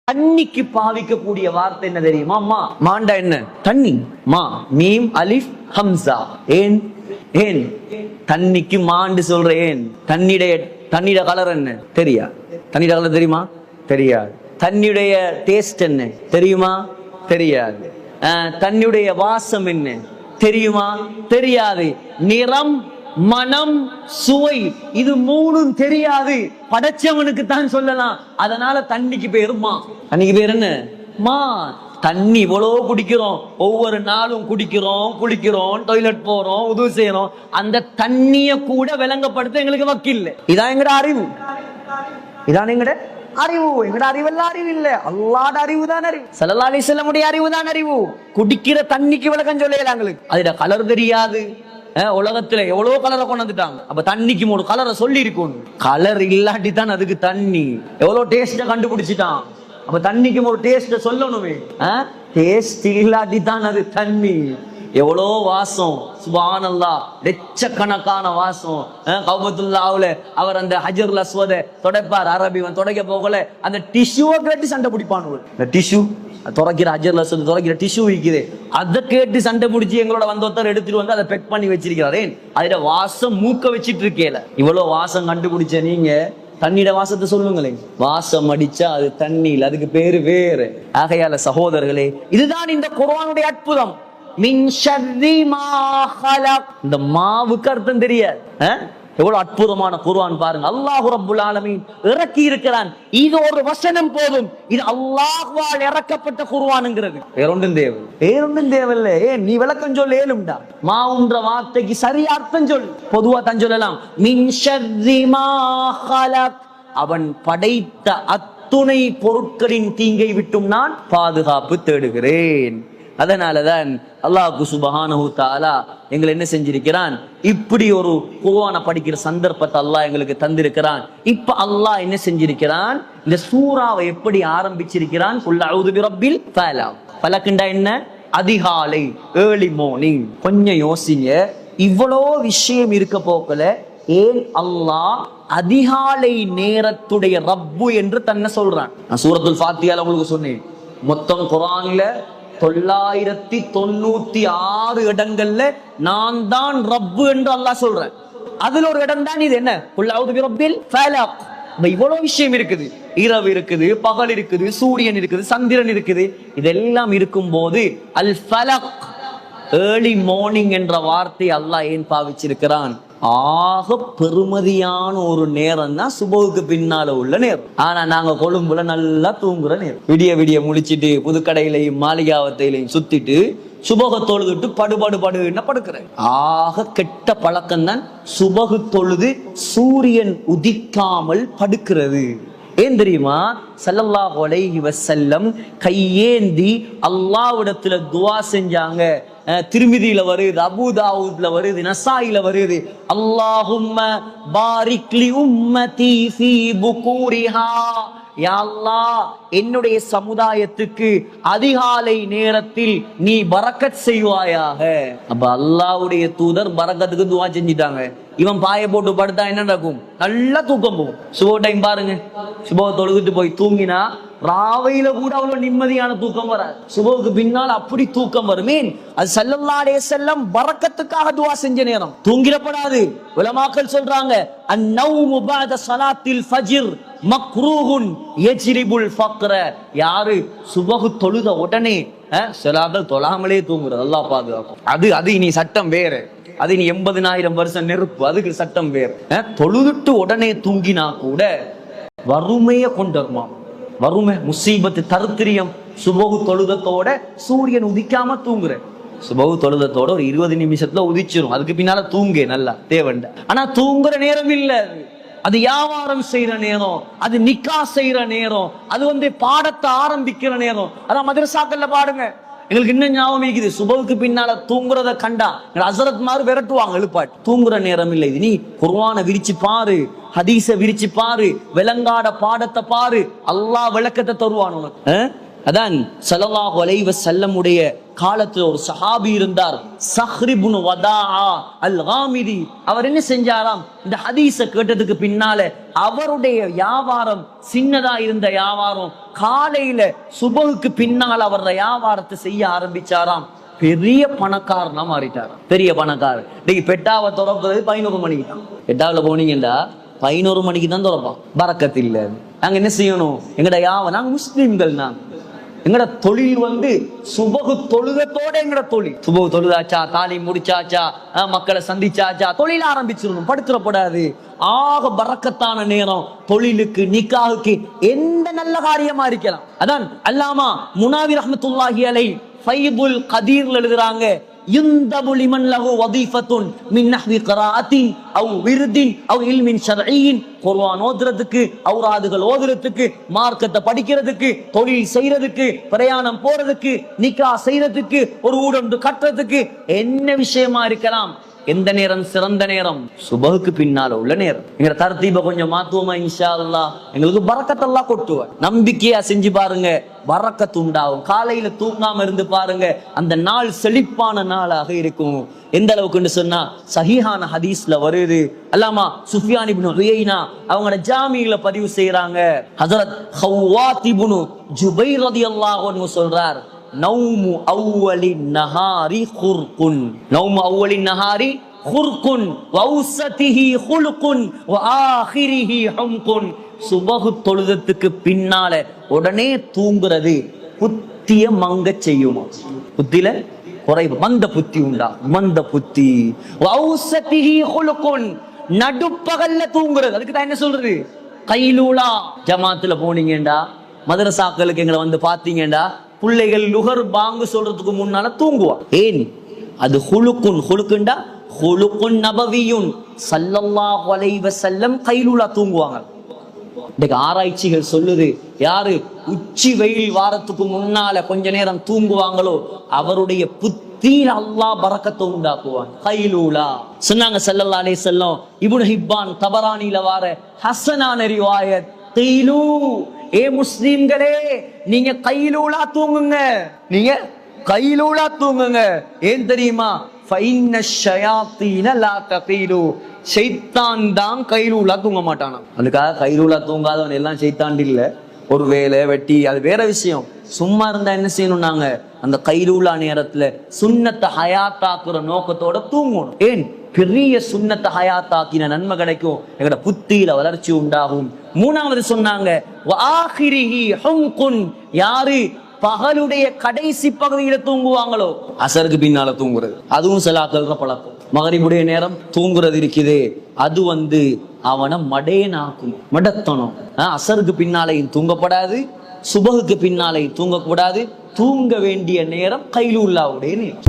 தண்ணிக்கு பாவிக்கக்கூடிய வார்த்தை என்ன தெரியுமா? மா. மாண்டா என்ன? தண்ணி. மா மீம் அலிஃப் ஹம்சா. ஏன் ஏன் தண்ணிக்கு மாண்டு சொல்ற? ஏன் தண்ணிட கலர் என்ன தெரியா? தண்ணிட கலர் தெரியுமா? தெரியாது. தண்ணியுடைய டேஸ்ட் என்ன தெரியுமா? தெரியாது. தண்ணியுடைய வாசம் என்ன தெரியுமா? தெரியாது. நிறம், மனம், சுவை, இது மூணும் தெரியாது. படைச்சவனுக்கு தான் சொல்லலாம். அதனால தண்ணிக்கு பேரு மா. தண்ணிக்கு பேர் என்ன? மா. தண்ணி இவ்வளவு குடிக்கிறோம், ஒவ்வொரு நாளும் குடிக்கிறோம், குளிக்கிறோம், டாய்லெட் போறோம், உதவு செய்யறோம். அந்த தண்ணிய கூட விளங்கப்படுத்த எங்களுக்கு வக்கில்லை. இதான் எங்கட அறிவு. இதான் எங்கட அறிவு. எங்கட அறிவெல்லாம் அறிவு இல்ல, அல்லாஹ்வுடைய அறிவு தான் அறிவு. ஸல்லல்லாஹு அலைஹி வஸல்லம் அறிவு தான் அறிவு. குடிக்கிற தண்ணிக்கு விளக்கம் சொல்லல எங்களுக்கு. அதுல கலர் தெரியாது. உலகத்துல எவ்வளவு கலரை கொண்டு வந்துட்டாங்க. அப்ப தண்ணிக்கு மூணு கலரை சொல்லி இருக்கணும். கலர் இல்லாட்டி தான் அதுக்கு தண்ணி. எவ்வளவு டேஸ்ட கண்டுபிடிச்சிட்டான். அப்ப தண்ணிக்கு ஒரு டேஸ்ட சொல்லணுமே. டேஸ்ட் இல்லாட்டி தான் அது தண்ணி. எவ்வளோ வாசம், சுப்ஹானல்லாஹ், லட்சக்கணக்கான வாசம். கௌபத்துல்லாஹ்வுல அவர் அந்த ஹஜ்ருல் அஸ்வத தொடைப்பார். அரபிவன் தொடைக்க போகல அந்த டிஷ்யூவை கேட்டு சண்டை பிடிப்பானு. இந்த டிஷ்யூ துறைக்கிற ஹஜ்ருல் அஸ்வத் துறைக்கிற டிஷ்யூ விற்குது, அதை கேட்டு சண்டை பிடிச்சி எங்களோட வந்து ஒருத்தர் எடுத்துட்டு வந்து அதை பெக் பண்ணி வச்சிருக்கிறாரு. அதுல வாசம் மூக்க வச்சிட்டு இருக்கேல. இவ்வளவு வாசம் கண்டுபிடிச்ச நீங்க தண்ணியோட வாசத்தை சொல்லுங்களேன். வாசம் அடிச்சா அது தண்ணியில், அதுக்கு பேரு வேறு. ஆகையால சகோதரர்களே, இதுதான் இந்த குர்ஆனுடைய அற்புதம். மின் ஷர்ரி மா ஹலக். இந்த மாவுக்கு அர்த்தம் தெரியாது. எவ்வளவு அற்புதமான குர்ஆன் பாருங்க. அல்லாஹ் ரப்புல் ஆலமீன் இறக்கி இருக்கிறான். இது ஒரு வசனம் போதும். இது அல்லாஹ்வால் இறக்கப்பட்ட குர்ஆன்ங்கிறது. வேறொன்றும் தேவையில்லை. நீ விளக்கம் சொல்ல ஏலும்டா. மாவுன்ற வார்த்தைக்கு சரியா அர்த்தம் சொல். பொதுவா தான் சொல்லலாம். மின் ஷர்ரி மா ஹலக். அவன் படைத்த அத்துணை பொருட்களின் தீங்கை விட்டும் நான் பாதுகாப்பு தேடுகிறேன். அதனாலதான் அல்லாஹ் சுப்ஹானஹு தஆலா எங்களை என்ன செஞ்சிருக்கிறான், இப்படி ஒரு குர்ஆனை படிக்கிற சந்தர்ப்பத்தை அல்லாஹ் எங்களுக்கு தந்திருக்கிறான். இப்ப அல்லாஹ் என்ன செஞ்சிருக்கிறான், இந்த சூறாவை எப்படி ஆரம்பிச்சிருக்கிறான்? குல் அஊது பிரப்பில் ஃபலக். ஃபலக்ண்டா என்ன? அதிகாலை, ஏர்லி மார்னிங். கொஞ்சம் யோசிங்க, இவ்வளோ விஷயம் இருக்க போக்கல ஏன் அல்லாஹ் அதிகாலை நேரத்துடைய ரப்பு என்று தன்னை சொல்றான்? நான் சூரத்துல் ஃபாத்திஹால உங்களுக்கு சொன்னேன். மொத்தம் குர்ஆன்ல 996 இடங்கள்ல நான் தான் ரப்பு என்று அல்லாஹ் சொல்றேன். அதுல ஒரு இடம் தான் இது. என்ன? குல் அஊது பிரப்பில் ஃபலக். இவ்வளவு விஷயம் இருக்குது. இரவு இருக்குது, பகல் இருக்குது, சூரியன் இருக்குது, சந்திரன் இருக்குது. இதெல்லாம் இருக்கும் போது அல் ஃபலக், ஏர்லி மார்னிங் என்ற வார்த்தை அல்லாஹ் ஏன் பாவிச்சிருக்கிறான்? ஆக பெருமதியான ஒரு நேரம் தான் சுபஹுக்கு பின்னால உள்ள நேரம். ஆனா நாங்க கொழும்புல நல்லா தூங்குற நேரம். விடிய முழிச்சிட்டு புதுக்கடையிலையும் மாளிகாவத்தையிலையும் சுத்திட்டு சுபஹு தொழுதுட்டு படுன்னு படுக்கிறேன். ஆக கெட்ட பழக்கம் தான் சுபஹு தொழுது சூரியன் உதிக்காமல் படுக்கிறது. ஏன் தெரியுமா? ஸல்லல்லாஹு அலைஹி வஸல்லம் கையேந்தி அல்லாஹ்விடத்துல துஆ செஞ்சாங்க. திருமிதியில வருது, அபூ தாவூத்ல வருது, நசாயில வருது. அல்லாஹும்ம பாரிக் லி உம்மதி ஃபீ புகூரிஹா. யா அல்லாஹ், என்னுடைய சமுதாயத்துக்கு அதிகாலை நேரத்தில் நீ பரக்கத் செய்வாயாக. அப்ப அல்லாஹ்வுடைய தூதர் பரக்கத்துக்கு துஆ செஞ்சிட்டாங்க. இவன் பாய போட்டு படுத்தா என்ன நடக்கும்? நல்லா தூக்கம் போகும். சுபோ டைம் பாருங்க, சுபோ தொழுதுட்டு போய் தூங்கினா ராவையில கூட அவ்வளவு நிம்மதியான தூக்கம் வராது. சுபோவுக்கு பின்னால் அப்படி தூக்கம் வருமே. அது ஸல்லல்லாஹு அலைஹி வஸல்லம் பரக்கத்துக்காக துஆ செஞ்ச நேரம். தூங்கிடப்படாது. உலமாக்கள் சொல்றாங்க, அன்-நௌமு பஅத ஸலாத்தில் ஃபஜ்ர் மக்ரூஹுன் யஜ்ரிபுல் ஃபக்ர. யாரு சுபஹு தொழுத உடனே ஸலாத்தல் தொழாமலே தூங்குறது அல்லாஹ் பாதுகாக்கும். அது இனி சட்டம் வேற. அது இனி 80,000 வருஷம் நெருப்பு. அதுக்கு சட்டம் வேற. தொழுதுட்டு உடனே தூங்கினா கூட வறுமையை கொண்டு வருமா? வறுமை, முசீபத்து, தருத்திரியம். சுபஹு தொழுதத்தோட சூரியன் உதிக்காம தூங்குற. சுபஹு தொழுதத்தோட ஒரு 20 நிமிஷத்துல உதிச்சிரும். அதுக்கு பின்னால தூங்க நல்லா தேவண்ட. ஆனா தூங்குற நேரம் இல்ல. அது வியாபாரம் செய்யற நேரம், அது நிக்கா செய்யற நேரம், அது பாடத்தை ஆரம்பிக்கிற நேரம். அதான் மதரசாக்கள்ல பாடுங்க. எங்களுக்கு இன்னும் ஞாபகம் இருக்குது. சுபஹுக்கு பின்னால தூங்குறத கண்டா ஹஸரத் மாரு விரட்டுவாங்க எழுப்பாட்டு. தூங்குற நேரம் இல்லை இது. நீ குர்ஆனை விரிச்சு பாரு, ஹதீஸை விரிச்சு பாரு, விளங்காட பாடத்தை பாரு, அல்லாஹ் விளக்கத்தை தருவான் உனக்கு. அதான் ஸல்லல்லாஹு அலைஹி வஸல்லமுடைய காலத்துல ஒரு சஹாபி இருந்தார், ஸஹ்ர் இப்னு வதாஆ அல்-காமிதி. அவர் என்ன செஞ்சாராம், இந்த ஹதீஸை கேட்டதுக்கு பின்னால அவருடைய வியாபாரம் சின்னதா இருந்த வியாபாரம் காலையில சுபஹுக்கு பின்னால் அவர் வியாபாரத்தை செய்ய ஆரம்பிச்சாராம். பெரிய பணக்காரனா மாறிட்டாராம். பெரிய பணக்காரர். இன்னைக்கு பெட்டாவை திறக்கிறது 11 மணிக்கு தான். பெட்டாவில போனீங்கன்னா 11 மணிக்கு தான் திறப்பான். பரக்கத்து இல்ல. நாங்க என்ன செய்யணும், எங்கட நாங்க முஸ்லிம்கள், எங்கட தொழில் சுபகு தொழுகத்தோட எங்கட தொழில். சுபகு தொழுதாச்சா, தாலி முடிச்சாச்சா, மக்களை சந்திச்சாச்சா, தொழில் ஆரம்பிச்சிடணும். படுத்துறப்படாது. ஆக பரக்கத்தான நேரம் தொழிலுக்கு, நிக்காஹுக்கு, எந்த நல்ல காரியமா இருக்கலாம். அதான் அல்லாமா முனாவி ரஹ்மத்துல்லாஹி அலைஹி ஃபைதுல் கதீர்ல எழுதுறாங்க, யுந்தபு லிமன் லஹு வதீஃபத்துன் மின் நஹ்வி க்ராஅத்தின் அவ் விர்தின் அவ் இல்மின் ஷர்ஈன். குர்ஆன் ஓதுறதுக்கு, ஔராதுகள் ஓதுறதுக்கு, மார்க்கத்தை படிக்கிறதுக்கு, தொழில் செய்யறதுக்கு, பிரயாணம் போறதுக்கு, நிக்காஹ் செய்யறதுக்கு, ஒரு ஊடொன்று கட்டுறதுக்கு, என்ன விஷயமா இருக்கலாம். எந்த நேரம் சிறந்த நேரம்? சுபஹுக்கு பின்னால உள்ள நேரம். எங்க தர்தீப கொஞ்சம் மாத்துவோமா இன்ஷா அல்லாஹ். எங்களுக்கு பரக்கத்தெல்லாம் கொட்டுவார். நம்பிக்கையா செஞ்சு பாருங்க, பரக்கத்து உண்டாகும். காலையில தூங்காம இருந்து பாருங்க, அந்த நாள் செழிப்பான நாளாக இருக்கும். எந்த அளவுக்குன்னு சொன்னா சஹீஹான ஹதீஸ்ல வருது. அல்லாமா சுஃபியான் இப்னு உயைனா அவங்களோட ஜாமியில பதிவு செய்யறாங்க. ஹஜ்ரத் ஹவ்வாத் இப்னு ஜுபைர் ரலியல்லாஹு அன்ஹு சொல்றார், நௌமு அவ்வலின் நஹாரி குர்குன். நௌமு அவ்வலின் நஹாரி குர்குன் வௌசதிஹி குல்குன் வஆகிரிஹி ஹும்குன். சுபஹு தொழுதத்துக்கு பின்னால உடனே தூங்குறது புத்திய மங்க செய்யும். புத்தியில குறைவு, மந்த புத்தி உண்டா, மந்த புத்தி. வௌசதிஹி குல்குன், நடுப்பகல்ல தூங்குறது. அதுக்கு தான் என்ன சொல்றது, கைலூலா. ஜமாத்துல போனீங்கடா, மதரசாக்களுக்கு எங்களை பாத்தீங்கடா, பிள்ளைகள் லுகர் பாங்கு சொல்றதுக்கு முன்னால தூங்குவா. ஏன்? அது ஹுலுக்குன். ஹுலுக்குண்டா ஹுலுக்குன் நபவியுன். ஸல்லல்லாஹு அலைஹி வஸல்லம் கைலூலா தூங்குவாங்க. இன்னைக்கு ஆராய்ச்சிகள் சொல்லுது, யாரு உச்சி வெயில் வாரத்துக்கு முன்னால கொஞ்ச நேரம் தூங்குவாங்களோ அவருடைய புத்தியில அல்லாஹ் பரக்கத்தை உண்டாக்குவான். கைலூலா சொன்னாங்க ஸல்லல்லாஹு அலைஹி வஸல்லம். இப்னு ஹிப்பான் தபரானில வார ஹஸனான ரிவாயத், கைலூ, ஏ முஸ்லிம்களே, நீங்க கைலூலா தூங்குங்க. நீங்க கைலூலா தூங்குங்க. ஏன் தெரியுமா? ஃபைன்ன ஷயாத்தீன லா தகீலு. ஷைத்தான் தான் கைலூலா தூங்க மாட்டானா. அதுக்காக கைலூலா தூங்காதவன் எல்லாம் ஷைத்தான் இல்ல. ஒரு வேலை வெட்டி அது வேற விஷயம். சும்மா இருந்தா என்ன செய்யணும், நாங்க அந்த கைலூலா நேரத்துல சுன்னத்தை ஹயாத்தாக்குற நோக்கத்தோட தூங்கணும். ஏன்? பெரிய சுன்னத்தை ஹயாத்தாக்கின நன்மை கிடைக்கும், எங்கட புத்தியில வளர்ச்சி உண்டாகும். மூணாவது சொன்னாங்க, வஆகிரிஹி ஹும்குன். யாரு பகலுடைய கடைசி பகுதியில தூங்குவாங்களோ, அசருக்கு பின்னால தூங்குறது, அதுவும் சலாத்துல பழக்கம். மகரிபுடைய நேரம் தூங்குறது இருக்குதே, அது அவனை மடேனாக்கும், மடத்தனம். அசருக்கு பின்னாலையும் தூங்கப்படாது, சுபகுக்கு பின்னாலையும் தூங்கக்கூடாது. தூங்க வேண்டிய நேரம் கைலூல்லாவுடைய நேரம்.